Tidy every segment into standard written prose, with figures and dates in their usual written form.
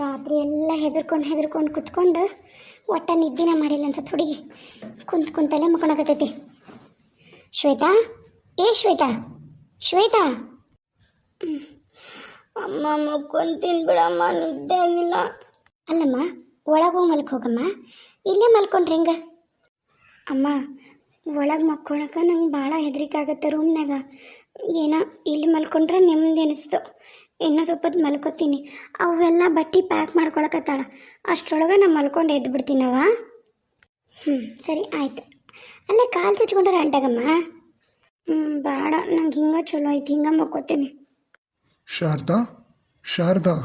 ರಾತ್ರಿ ಎಲ್ಲ ಹೆದರ್ಕೊಂಡು ಕುತ್ಕೊಂಡು ಒಟ್ಟ ನಿದ್ದಿನ ಮಾಡಿಲ್ಲ ಅನ್ಸತ್ತೆ ಹುಡುಗಿ. ಕುಂತಲ್ಲೇ ಮಕ್ಕೊಳಕತ್ತೈತಿ. ಶ್ವೇತಾ, ಏ ಶ್ವೇತಾ, ಶ್ವೇತಾ. ಅಮ್ಮ ಮಕ್ಕೊಂತೀನಿ ಬಿಡಮ್ಮ, ನಿದ್ದೆ ಆಗಿಲ್ಲ. ಅಲ್ಲಮ್ಮ, ಒಳಗೆ ಮಲ್ಕೋಗಮ್ಮ, ಇಲ್ಲೇ ಮಲ್ಕೊಂಡ್ರಿ ಹಿಂಗೆ. ಅಮ್ಮ, ಒಳಗೆ ಮಕ್ಕೊಳಕ್ಕೆ ನಂಗೆ ಭಾಳ ಹೆದರಿಕೆ ಆಗುತ್ತೆ ರೂಮ್ನಾಗ. ಏನೋ ಇಲ್ಲಿ ಮಲ್ಕೊಂಡ್ರೆ ನೆಮ್ಮದಿ ಅನಿಸ್ತು. ಇನ್ನೂ ಸ್ವಲ್ಪ ಹೊತ್ತು ಮಲ್ಕೋತೀನಿ. ಅವೆಲ್ಲ ಬಟ್ಟೆ ಪ್ಯಾಕ್ ಮಾಡ್ಕೊಳಕತ್ತಾಳ. ಅಷ್ಟರೊಳಗೆ ನಾನು ಮಲ್ಕೊಂಡು ಎದ್ದು ಬಿಡ್ತೀನವ. ಸರಿ ಆಯ್ತು. ಅಲ್ಲೇ ಕಾಲು ಚುಚ್ಕೊಂಡ್ರೆ ಅಂಟಾಗಮ್ಮ. ಬೇಡ, ನಂಗೆ ಹಿಂಗೆ ಚಲೋ ಐತಿ, ಹಿಂಗೆ ಮಲ್ಕೋತೀನಿ. ಶಾರದಾ, ಶಾರದಾ,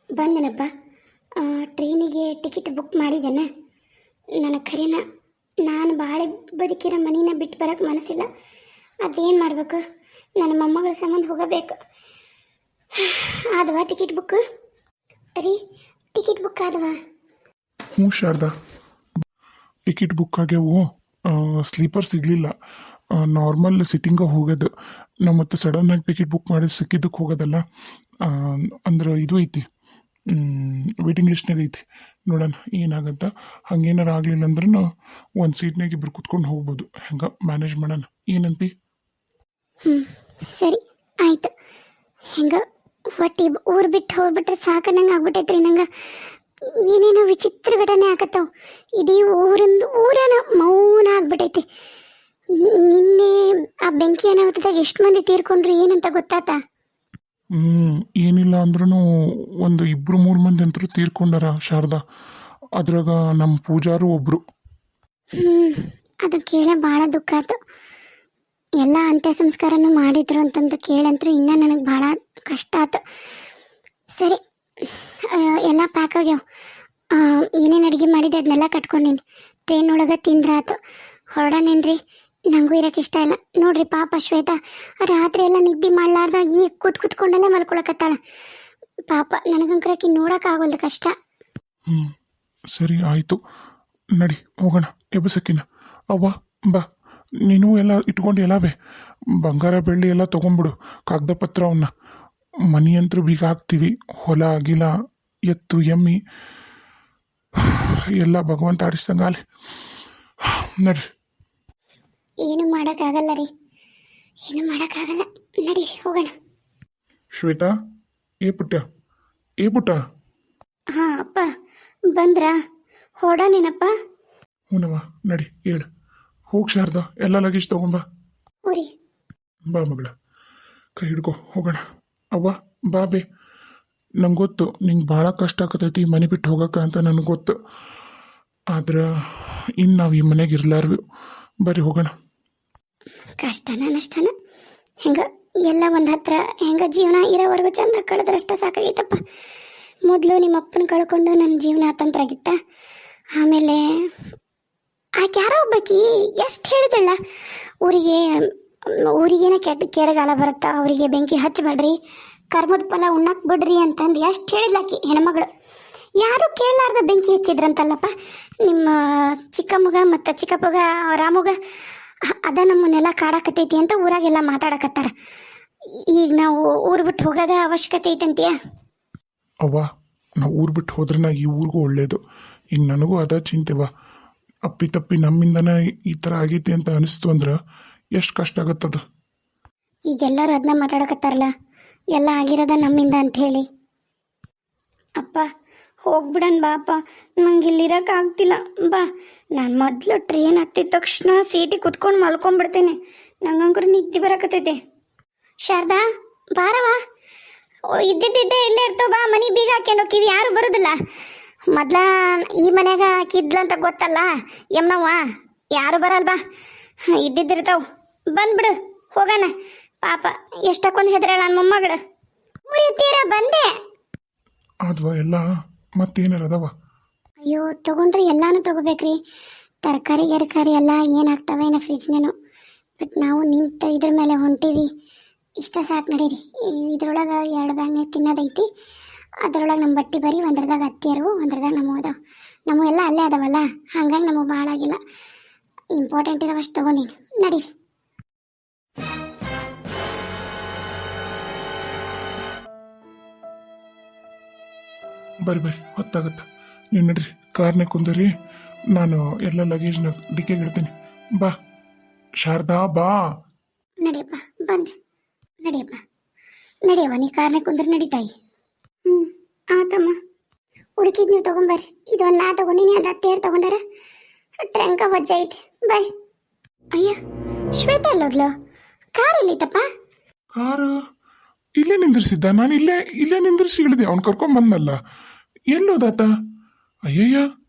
ಬಂದೆನಪ್ಪ. ಟ್ರೈನಿಗೆ ಟಿಕೆಟ್ ಬುಕ್ ಮಾಡಿದ್ದೇನೆ. ನನಗೆ ಖರೇನ ನಾನು ಬಾಳೆ ಬದುಕಿರೋ ಮನಿನ ಬಿಟ್ಟು ಬರೋಕ್ಕೆ ಮನಸ್ಸಿಲ್ಲ. ಅದೇನು ಮಾಡಬೇಕು, ನನ್ನ ಮೊಮ್ಮಗಳ ಸಂಬಂಧ ಹೋಗಬೇಕು. ಆದವಾ ಟಿಕೆಟ್ ಬುಕ್? ರೀ, ಟಿಕೆಟ್ ಬುಕ್ ಆದವಾ? ಹ್ಞೂ ಶಾರದಾ, ಟಿಕೆಟ್ ಬುಕ್ ಆಗ್ಯಾವು. ಸ್ಲೀಪರ್ ಸಿಗಲಿಲ್ಲ, ನಾರ್ಮಲ್ ಸಿಟ್ಟಿಂಗ ಹೋಗೋದು. ನಾವು ಮತ್ತೆ ಸಡನ್ನಾಗಿ ಟಿಕೆಟ್ ಬುಕ್ ಮಾಡಿ ಸಿಕ್ಕಿದ್ದಕ್ಕೆ ಹೋಗೋದಲ್ಲ. ಅಂದ್ರೆ ಇದು ಐತಿ, ವೇಟಿಂಗ್ ಲಿಸ್ಟ್ನಾಗ ಐತಿ. ನೋಡೋಣ ಏನಾಗತ್ತ. ಹಂಗೇನಾರ ಆಗಲಿಲ್ಲ ಅಂದ್ರೆ ಒಂದು ಸೀಟ್ನಾಗ ಇಬ್ರು ಕುತ್ಕೊಂಡು ಹೋಗ್ಬೋದು. ಹೆಂಗೆ ಮ್ಯಾನೇಜ್ ಮಾಡೋಣ, ಏನಂತಿ? ಸರಿ ಆಯ್ತು. ಹೆಂಗೆ ಒಟ್ಟು ಊರು ಬಿಟ್ಟು ಹೋಗ್ಬಿಟ್ರೆ ಸಾಕು ನಂಗೆ ಆಗ್ಬಿಟ್ಟೈತ್ರಿ. ನಂಗೆ ಏನೇನೋ ವಿಚಿತ್ರ ಘಟನೆ ಆಗತ್ತವು. ಇಡೀ ಊರನ ಮೌನ ಆಗ್ಬಿಟ್ಟೈತಿ. ನಿನ್ನೆ ಆ ಬೆಂಕಿ ಅನಾಹುತದಾಗ ಎಷ್ಟು ಮಂದಿ ತೀರ್ಕೊಂಡ್ರು ಏನಂತ ಗೊತ್ತಾತ? ಏನಿಲ್ಲ ಅಂದ್ರೂ ಒಂದು 2-3 ಮಂದಿ ಅಂತರೂ ತೀರ್ಕೊಂಡಾರ ಶಾರದಾ. ಅದ್ರಾಗ ನಮ್ಮ ಪೂಜಾರು ಒಬ್ಬರು. ಅದು ಕೇಳೇ ಭಾಳ ದುಃಖ ಆಯ್ತು. ಎಲ್ಲ ಅಂತ್ಯ ಸಂಸ್ಕಾರನೂ ಮಾಡಿದ್ರು ಅಂತಂದು ಕೇಳಂತೂ ಇನ್ನೂ ನನಗೆ ಭಾಳ ಕಷ್ಟ ಆಯ್ತು. ಸರಿ, ಎಲ್ಲ ಪ್ಯಾಕ್ ಆಗ್ಯಾವ. ಏನೇನು ಅಡುಗೆ ಮಾಡಿದೆ ಅದನ್ನೆಲ್ಲ ಕಟ್ಕೊಂಡೀನಿ. ಟ್ರೈನ್ ಒಳಗೆ ತಿಂದ್ರೆ ಆಯ್ತು. ಹೊರಡನೇನ್ರಿ, ನನಗೂ ಇರೋಕೆ ಇಷ್ಟ ಇಲ್ಲ. ನೋಡ್ರಿ ಪಾಪ ಶ್ವೇತಾ ರಾತ್ರಿ ಎಲ್ಲ ನಿದ್ದೆ ಮಾಡಲಾರ್ದ ಈಗ ಕೂತ್ಕೊಂಡಲ್ಲೇ ಮಲ್ಕೊಳಕತ್ತಾಳ. ಪಾಪ ನನಗಂಕರಕ್ಕೆ ನೋಡೋಕ್ಕಾಗಲ್ದು, ಕಷ್ಟ. ಸರಿ ಆಯಿತು, ನಡಿ ಹೋಗೋಣ. ಎಬ್ಬಸಕ್ಕಿನ ಅವ್ವ ಬಾ, ನೀನು ಎಲ್ಲ ಇಟ್ಕೊಂಡು ಎಲ್ಲ ಬಂಗಾರ ಬೆಳ್ಳಿ ಎಲ್ಲ ತೊಗೊಂಬಿಡು. ಕಾಗದ ಪತ್ರ ಅವನ್ನ ಮನಿ ಅಂತೂ ಬೀಗ ಹಾಕ್ತೀವಿ. ಹೊಲ ಗಿಲ ಎತ್ತು ಎಮ್ಮಿ ಎಲ್ಲ ಭಗವಂತ ಆಡಿಸ್ದಂಗೆ ಅಲ್ಲಿ ನಡ್ರಿ. ಏನು ಮಾಡೋಕ್ಕಾಗಲ್ಲ ರೀ, ಏನು ಮಾಡೋಕ್ಕಾಗಲ್ಲ. ನಡೀರಿ ಹೋಗೋಣ. ಶ್ವೇತಾ, ಏ ಪುಟ್ಟ. ಹಾಂ ಅಪ್ಪ, ಬಂದ್ರಾ? ಹೊರಡನೇನಪ್ಪ? ಹ್ಞೂನವ್ವ, ನಡಿ ಹೇಳು. ಹೋಗಿ ಶಾರದಾ, ಎಲ್ಲ ಲಗೇಜ್ ತೊಗೊಂಬ. ಊರಿ ಬಾ ಮಗಳ, ಕೈ ಹಿಡ್ಕೊ ಹೋಗೋಣ. ಅವ್ವ ಬಾ ಬೇ. ನಂಗೆ ಗೊತ್ತು ನಿಂಗೆ ಭಾಳ ಕಷ್ಟ ಆಕತೈತಿ ಮನೆ ಬಿಟ್ಟು ಹೋಗಕ್ಕೆ ಅಂತ ನನಗೆ ಗೊತ್ತು. ಆದ್ರೆ ಇನ್ನು ನಾವು ಈ ಮನೆಗೆ ಇರಲಾರ್ವಿ. ಬರ್ರಿ ಹೋಗೋಣ. ಕಷ್ಟನ ನಷ್ಟನ ಹೆಂಗೆ ಎಲ್ಲ ಒಂದು ಹತ್ರ ಹೆಂಗೆ ಜೀವನ ಇರೋವರೆಗೂ ಚಂದ ಕಳೆದ್ರಷ್ಟ ಸಾಕಾಗೈತಪ್ಪ. ಮೊದಲು ನಿಮ್ಮ ಅಪ್ಪನ ಕಳ್ಕೊಂಡು ನನ್ನ ಜೀವನ ಅತಂತ್ರಾಗಿತ್ತ. ಆಮೇಲೆ ಆಕೆ ಯಾರೋ ಒಬ್ಬಾಕಿ ಎಷ್ಟು ಹೇಳಿದಳ, ಊರಿಗೇನೆ ಕೇಡಗಾಲ ಬರುತ್ತಾ, ಅವರಿಗೆ ಬೆಂಕಿ ಹಚ್ಚಬೇಡ್ರಿ, ಕರ್ಮದ ಫಲ ಉಣ್ಣಕ್ಕೆ ಬಿಡ್ರಿ ಅಂತಂದು ಎಷ್ಟು ಹೇಳಿದ್ಲಾಕಿ ಹೆಣ್ಮಗಳು. ಯಾರು ಕೇಳಲಾರ್ದ ಬೆಂಕಿ ಹಚ್ಚಿದ್ರಂತಲ್ಲಪ್ಪ ನಿಮ್ಮ ಚಿಕ್ಕಮ್ಮಗ ಮತ್ತು ಚಿಕ್ಕಪ್ಪಗ ರಾಮುಗ. ಅದ ನಮ್ಮನ್ನೆಲ್ಲ ಕಾಡಾಕತೈತಿ ಅಂತ ಊರಾಗೆಲ್ಲ ಮಾತಾಡಕತ್ತಾರ. ಈಗ ನಾವು ಊರು ಬಿಟ್ಟು ಹೋಗೋದ ಅವಶ್ಯಕತೆ ಐತಂತೀಯ? ಅವ್ವ, ನಾವು ಊರು ಬಿಟ್ಟು ಹೋದ್ರೆ ಈ ಊರಿಗೂ ಒಳ್ಳೇದು. ಈಗ ನನಗೂ ಅದ ಚಿಂತೆವ. ಅಪ್ಪಿ ನಮ್ಮಿಂದನೇ ಈ ಥರ ಆಗೈತಿ ಅಂತ ಅನಿಸ್ತು ಅಂದ್ರೆ ಎಷ್ಟು ಕಷ್ಟ ಆಗತ್ತದ. ಈಗೆಲ್ಲರೂ ಅದನ್ನ ಮಾತಾಡಕತ್ತಾರಲ್ಲ, ಎಲ್ಲ ಆಗಿರೋದ ನಮ್ಮಿಂದ ಅಂಥೇಳಿ. ಅಪ್ಪ ಹೋಗ್ಬಿಡಣ ಬಾಪ, ನಂಗೆ ಇಲ್ಲಿರೋಕ್ಕಾಗ್ತಿಲ್ಲ. ಬಾ, ನಾನು ಮೊದಲು ಟ್ರೈನ್ ಹತ್ತಿದ ತಕ್ಷಣ ಸೀಟಿಗೆ ಕುತ್ಕೊಂಡು ಮಲ್ಕೊಂಡ್ಬಿಡ್ತೇನೆ. ನಂಗಂಕರು ನಿದ್ದೆ ಬರಕತ್ತೈತೆ. ಶಾರದಾ ಬಾರವ, ಇದ್ದಿದ್ದೆ ಇಲ್ಲೇ ಇರ್ತವ. ಬಾ, ಮನೆ ಬೀಗ ಹಾಕ್ಕೊಂಡು ಹೋಗಿವಿ, ಯಾರು ಬರೋದಿಲ್ಲ. ಮೊದ್ಲ ಈ ಮನ್ಯಾಗ ಹಾಕಿದ್ಲಂತ ಗೊತ್ತಲ್ಲ ಯಮ್ನವ್ವ, ಯಾರು ಬರಲ್ವಾ, ಇದ್ದಿದ್ದಿರ್ತಾವ. ಬಂದ್ಬಿಡು, ಹೋಗೋಣ. ಪಾಪ ಎಷ್ಟಕ್ಕೊಂದು ಹೆದರಳ ನನ್ನ ಮೊಮ್ಮಗಳು. ತೀರ ಬಂದೆ ಆದ್ವಾ ಎಲ್ಲ ಮತ್ತೇನಾರ ಅದಾವ? ಅಯ್ಯೋ ತಗೊಂಡ್ರಿ, ಎಲ್ಲಾನು ತಗೋಬೇಕ್ರಿ. ತರಕಾರಿ ಗಿರಕಾರಿ ಎಲ್ಲ ಏನಾಗ್ತವೆ ಏನೋ ಫ್ರಿಜ್ನೇನು. ಬಟ್ ನಾವು ನಿಂತ ಇದ್ರ ಮೇಲೆ ಹೊಂಟೀವಿ, ಇಷ್ಟ ಸಾಕು ನಡೀರಿ. ಇದ್ರೊಳಗೆ 2 ಬ್ಯಾಗ್ನಾಗ ತಿನ್ನೋದೈತಿ. ಅದ್ರೊಳಗೆ ನಮ್ಮ ಬಟ್ಟೆ ಬರೀ ಒಂದ್ರದಾಗ ಅತ್ತಿಯರು, ಒಂದ್ರದಾಗ ನಮ್ಮ ಅದಾವ. ನಮ್ಮ ಎಲ್ಲ ಅಲ್ಲೇ ಅದಾವಲ್ಲ, ಹಂಗಾಗಿ ನಮಗೆ ಭಾಳ ಆಗಿಲ್ಲ. ಇಂಪಾರ್ಟೆಂಟ್ ಇರೋವಷ್ಟು ತೊಗೊಂಡೀನಿ, ನಡೀರಿ. ಬರ್ರಿ ಬರ್ರಿ ಹೊತ್ತಾಗತ್ತೆ. ನೀವು ನಡ್ರಿ ಕಾರ್ನೇ ಕುಂದರಿ, ನಾನು ಎಲ್ಲ ಲಗೇಜ್ನ ಡಿಕ್ಕಿಗೆ ಇಡ್ತೀನಿ. ಬಾ ಶಾರದಾ ಬಾ. ನಡಿಯಪ್ಪ ಬಂದೆ. ನಡಿಯಪ್ಪ ನಡಿಯವ್ವ, ನೀ ಕಾರ್ನೆ ಕುಂದ್ರೆ ನಡೀತಾಯಿ. ಹ್ಞೂ ಆತಮ್ಮ. ಹುಡುಕಿದ್ ನೀವು ತೊಗೊಂಬರ್ರಿ. ಇದು ಒಂದು ನಾ ತೊಗೊಂಡಿನಿ, ಅದು ಅತ್ತೆಯರು ತೊಗೊಂಡಾರ. ಟ್ರಂಕ ವಜ್ಜೆ ಐತಿ. ಬಾಯ್. ಅಯ್ಯ ಶ್ವೇತಾ ಅಲ್ಲೋದ್ಲು? ಕಾರ್ ಎಲ್ಲಿತ್ತಪ್ಪ? ಕಾರು ಇಲ್ಲೇ ನಿಂದಿರ್ಸಿದ್ದ. ನಾನು ಇಲ್ಲೇ ನಿಂದಿರ್ಸಿ ಇಳಿದೆ. ಅವ್ನು ಕರ್ಕೊಂಬಂದಲ್ಲ. ಎಲ್ಲೋದಾತ? ಅಯ್ಯಯ್ಯ,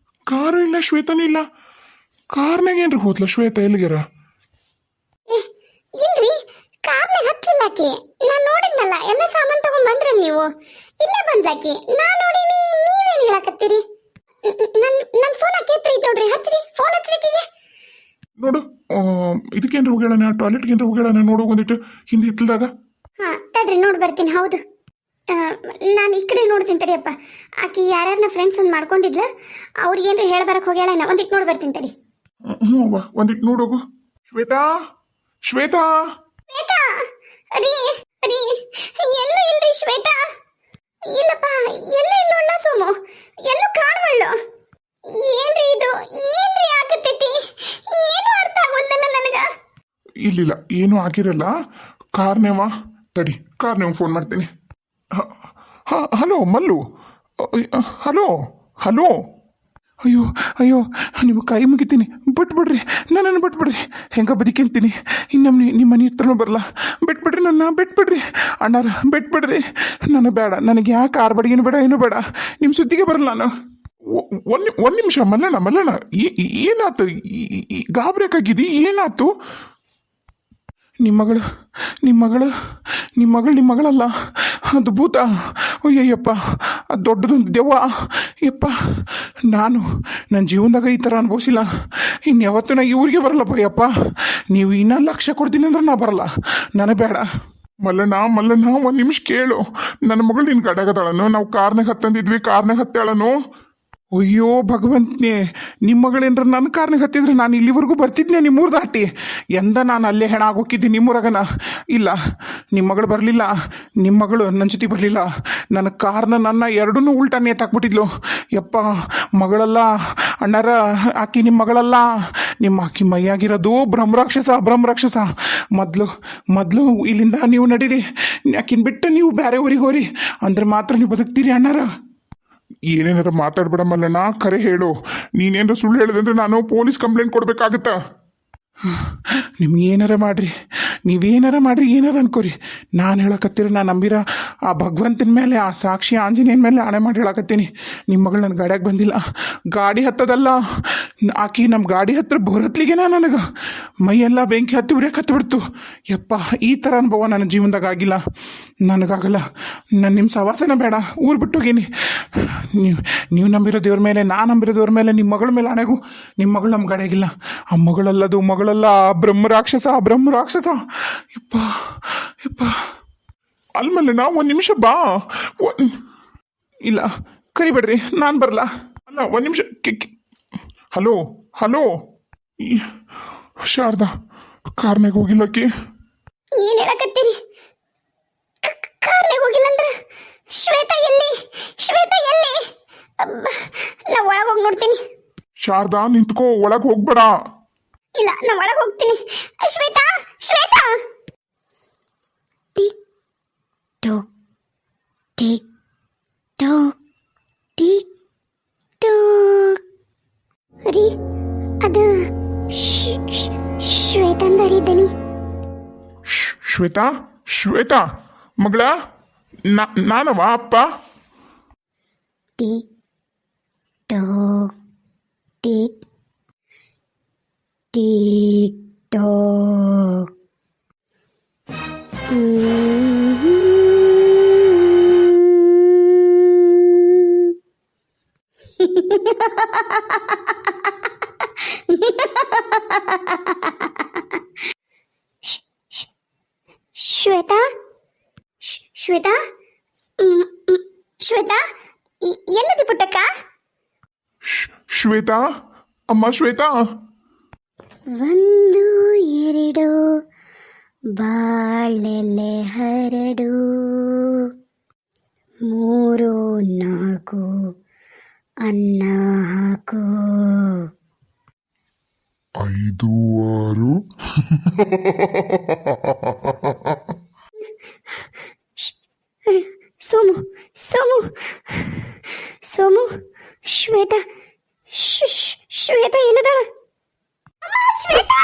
ಕಾರು ಇಲ್ಲ, ಶ್ವೇತನೂ ಇಲ್ಲ. ಕಾರ್ನಾಗ ಏನ್ರಿ ಹೋದ್ಲ ಶ್ವೇತಾ? ಎಲ್ಲಿಗೆರ? ಇಲ್ರಿ, ಕಾರ್ನಾಗ ಹತ್ತಿಲ್ಲಾಕಿ. ನಾನು ನೋಡಿದ್ನಲ್ಲ, ಎಲ್ಲ ಸಾಮಾನು ತಗೊಂಡ್ ಬಂದ್ರಲ್ಲ ನೀವು. ಇಲ್ಲೇ ಬಂದ್ಲಾಕಿ. ನಾ ನೋಡಿನಿ, ನೀವೇನು ಹೇಳಕತ್ತೀರಿ? ನನ್ನ ಫೋನ್ ಹಾಕಿ ಹತ್ರ ಐತೆ ನೋಡ್ರಿ, ಹಚ್ಚ್ರಿ. ಫೋನ್ ಹಚ್ರಿಕಿಗೆ ನೋಡು. ಇದಕ್ಕೇನ್ರ ಹೋಗ್ಯಾಳನ? ಟಾಯ್ಲೆಟ್ಗೇನ್ರ ಹೋಗ್ಯಾಳನ? ನೋಡು ಒಂದಿಟ್ಟು ಹಿಂದೆ ಹಿತ್ತಲ್ದಾಗ. ಹಾಂ ತಡ್ರಿ, ನೋಡಿ ಬರ್ತೀನಿ. ಹೌದು, ನಾನು ಈ ಕಡೆ ನೋಡ್ತೀನಿ ತಡಿಯಪ್ಪ. ಆಕಿ ಯಾರ್ಯಾರನ್ನ ಫ್ರೆಂಡ್ಸ್ ಒಂದು ಮಾಡ್ಕೊಂಡಿದ್ಲ, ಅವ್ರಿಗೇನ್ರ ಹೇಳ್ಬರಕ್ಕೆ ಹೋಗ್ಯಾಳೇನ? ಒಂದಿಟ್ಟು ನೋಡಿ ಬರ್ತೀನಿ ತಡಿ. ಹ್ಞೂ ಅವ್ವ, ಒಂದಿಟ್ಟು ನೋಡೋಗು. ಶ್ವೇತಾ, ಶ್ವೇತಾ, ಶ್ವೇತಾ, ರೀ ರೀ, ಎಲ್ಲೂ ಇಲ್ರಿ ಶ್ವೇತಾ. ಇಲ್ಲಪ್ಪ, ಎಲ್ಲೂ ಇಲ್ಲೋಣ ಸೋಮು, ಎಲ್ಲೂ ಕಾಣವಳ್ಳು. ಏನ್ರಿ ಇದು? ಏನ್ರಿ ಆಗತೈತಿ? ಏನು ಅರ್ಥ ಆಗೋಲ್ದಲ್ಲ ನನಗ. ಇಲ್ಲಿಲ್ಲ, ಏನೂ ಆಗಿರಲ್ಲ. ಕಾರ್ನೇವ ತಡಿ, ಕಾರ್ನೇವ್ ಫೋನ್ ಮಾಡ್ತೀನಿ. ಹಲೋ ಮಲ್ಲು. Hello hello. ಅಯ್ಯೋ ಅಯ್ಯೋ, ನಿಮ್ಮ ಕೈ ಮುಗಿತೀನಿ, ಬಿಟ್ಬಿಡ್ರಿ, ನನ್ನನ್ನು ಬಿಟ್ಬಿಡ್ರಿ. ಹೆಂಗ ಬದುಕಿಂತೀನಿ, ಇನ್ನೊಮ್ಮೆ ನಿಮ್ಮ ಮನೆ ಹತ್ರನೂ ಬರಲ್ಲ. ಬಿಟ್ಬಿಡ್ರಿ, ನನ್ನ ಬಿಟ್ಬಿಡ್ರಿ ಅಣ್ಣಾರ, ಬಿಟ್ಬಿಡ್ರಿ. ನನಗೆ ಬೇಡ, ನನಗೆ ಯಾಕೆ ಕಾರ್ ಬಡಿಗೆನೂ ಬೇಡ, ಏನೂ ಬೇಡ. ನಿಮ್ಮ ಸುದ್ದಿಗೆ ಬರಲ್ಲ ನಾನು. ಒಂದು ನಿಮಿಷ ಮಲ್ಲಣ್ಣ, ಏನಾಯ್ತು? ಗಾಬರಿಯಾಗಿದ್ದಿ? ಏನಾಯ್ತು? ನಿಮ್ಮ ಮಗಳಲ್ಲ, ಅದು ಭೂತ. ಅಯ್ಯಯ್ಯಪ್ಪ, ಅದು ದೊಡ್ಡದೊಂದು ದೆವ್ವ. ಯಪ್ಪ, ನಾನು ನನ್ನ ಜೀವನದಾಗ ಈ ಥರ ಅನುಭವಿಸಿಲ್ಲ. ಇನ್ನು ಯಾವತ್ತೂ ನಾ ಇವ್ರಿಗೆ ಬರಲ್ಲಪ್ಪ. ಯಪ್ಪ, ನೀವು ಇನ್ನೂ ಲಕ್ಷ ಕೊಡ್ತೀನಿ ಅಂದ್ರೆ ನಾ ಬರಲ್ಲ, ನನಗೆ ಬೇಡ. ಮಲ್ಲಣ್ಣ, ಒಂದು ನಿಮಿಷ ಕೇಳು. ನನ್ನ ಮಗಳು ನಿನ್ನ ಗಡಗದಾಳನು? ನಾವು ಕಾರ್ನಾಗ ಹತ್ತಂದಿದ್ವಿ, ಕಾರ್ನಾಗ ಹತ್ತಾಳನು. ಅಯ್ಯೋ ಭಗವಂತನೇ, ನಿಮ್ಮ ಮಗಳೇನ್ರ ನನ್ನ ಕಾರ್ನಾಗ ಹತ್ತಿದ್ರೆ ನಾನು ಇಲ್ಲಿವರೆಗೂ ಬರ್ತಿದ್ನೆ ನಿಮ್ಮೂರು ದಾಟಿ. ಎಂದ ನಾನು ಅಲ್ಲೇ ಹೆಣ ಆಗೋಗಿದ್ದೆ ನಿಮ್ಮೂರಾಗನ. ಇಲ್ಲ, ನಿಮ್ಮ ಮಗಳು ಬರಲಿಲ್ಲ, ನಿಮ್ಮ ಮಗಳು ನನ್ನ ಜೊತೆ ಬರಲಿಲ್ಲ. ನನ್ನ ಕಾರ್ನ ನನ್ನ ಎರಡನ್ನೂ ಉಲ್ಟಾ ನೇತಾಕ್ಬಿಟ್ಟಿದ್ಲು. ಯಪ್ಪ, ಮಗಳಲ್ಲ ಅಣ್ಣಾರ, ಆಕಿ ನಿಮ್ಮ ಮಗಳಲ್ಲ. ಆಕಿ ಮೈಯಾಗಿರೋದು ಬ್ರಹ್ಮರಾಕ್ಷಸ. ಮೊದಲು ಇಲ್ಲಿಂದ ನೀವು ನಡೀರಿ. ಆಕಿನ ಬಿಟ್ಟು ನೀವು ಬೇರೆ ಊರಿಗೆ ಹೋರಿ, ಅಂದ್ರೆ ಮಾತ್ರ ನೀವು ಬದುಕ್ತೀರಿ ಅಣ್ಣಾರ. ಏನೇನಾರ ಮಾತಾಡ್ಬೇಡಮ್ಮಲ್ಲಣ್ಣ, ಖರೆ ಹೇಳು. ನೀನೇನಾರ ಸುಳ್ಳು ಹೇಳಿದ್ರೆ ನಾನು ಪೊಲೀಸ್ ಕಂಪ್ಲೇಂಟ್ ಕೊಡ್ಬೇಕಾಗತ್ತಾ? ನಿಮ್ಗೆ ಏನಾರ ಮಾಡ್ರಿ, ನೀವೇನಾರ ಮಾಡ್ರಿ, ಏನಾರ ಅನ್ಕೋರಿ. ನಾನು ಹೇಳಕತ್ತೀರಿ, ನಾನು ನಂಬಿರ ಆ ಭಗವಂತನ ಮೇಲೆ, ಆ ಸಾಕ್ಷಿ ಆಂಜನೇಯನ ಮೇಲೆ ಆಣೆ ಮಾಡಿ ಹೇಳಕತ್ತೀನಿ. ನಿಮ್ಮ ಮಗಳು ನನ್ನ ಗಾಡಿಯಾಗ ಬಂದಿಲ್ಲ. ಗಾಡಿ ಹತ್ತದಲ್ಲ, ಆಕಿ ನಮ್ಮ ಗಾಡಿ ಹತ್ರ ಬರತ್ಲಿಗೆನ ನನಗೆ ಮೈಯೆಲ್ಲ ಬೆಂಕಿ ಹತ್ತಿ ಉರಿಯಕ್ಕೆ ಹತ್ತಿಬಿಡ್ತು. ಯಪ್ಪ, ಈ ಥರ ಅನುಭವ ನನ್ನ ಜೀವನದಾಗ ಆಗಿಲ್ಲ, ನನಗಾಗಲ್ಲ. ನಾನು ನಿಮ್ಮ ಸವಾಸನ ಬೇಡ, ಊರು ಬಿಟ್ಟೋಗೀನಿ. ನೀವು ನಂಬಿರೋ ದೇವ್ರ ಮೇಲೆ, ನಾನು ನಂಬಿರೋ ದೇವ್ರ ಮೇಲೆ, ನಿಮ್ಮ ಮಗಳ ಮೇಲೆ ಆಣೆಗೂ, ನಿಮ್ಮ ಮಗಳು ನಮ್ಮ ಗಾಡಿಯಾಗಿಲ್ಲ. ಆ ಮಗಳಲ್ಲ, ಬ್ರಹ್ಮರಾಕ್ಷಸ. ಯಪ್ಪ ಅಲ್ಮಲ್ಲ, ನಾವು ಒಂದು ನಿಮಿಷ ಬಾ. ಇಲ್ಲ, ಕರಿಬೇಡ್ರಿ, ನಾನು ಬರಲ್ಲ. ಅಲ್ಲ, ಒಂದು ನಿಮಿಷ. ಹಲೋ ಶಾರದಾ, ಕಾರ್ನಾಗ ಹೋಗಿಲ್ಲಕ್ಕೆ? ಏನ್ ಹೇಳಕತ್ತೀರಿ? ಕಾರ್ನಾಗ ಹೋಗಿಲ್ಲ ಅಂದ್ರ ಶ್ವೇತಾ ಎಲ್ಲಿ? ನಾ ಒಳಗೆ ಹೋಗಿ ನೋಡ್ತೀನಿ. ಶಾರದಾ, ನಿಂತ್ಕೋ, ಒಳಗೆ ಹೋಗ್ಬೇಡ. ಇಲ್ಲ, ನಾ ಒಳಗೆ ಹೋಗ್ತೀನಿ. Shweta, tick ಟೋಕ್, tick ಟೋಕ್, tick ಟೋಕ್. ರೀ, ಅದು ಶ್ವೇತಂದರಿ ದನಿ. ಶ್ವೇತಾ ಮಗಳ, ನಾನವ ಅಪ್ಪ. Tick ಟೋಕ್, tick tick ಟೋಕ್. Shweta, ಎಲ್ಲದಿ Puttakka? Shweta, ಅಮ್ಮ ಶ್ವೇತಾ. 1 2 ಬಾಳೆಲೆ ಹರಡು, 3 4 ಅನ್ನ ಹಾಕು. 5 6 ಸೋಮು ಸೋಮು ಸೋಮು ಶ್ವೇತಾ ಶ್ವೇತಾ ಇಲ್ಲದಾಳ. ಶ್ವೇತಾ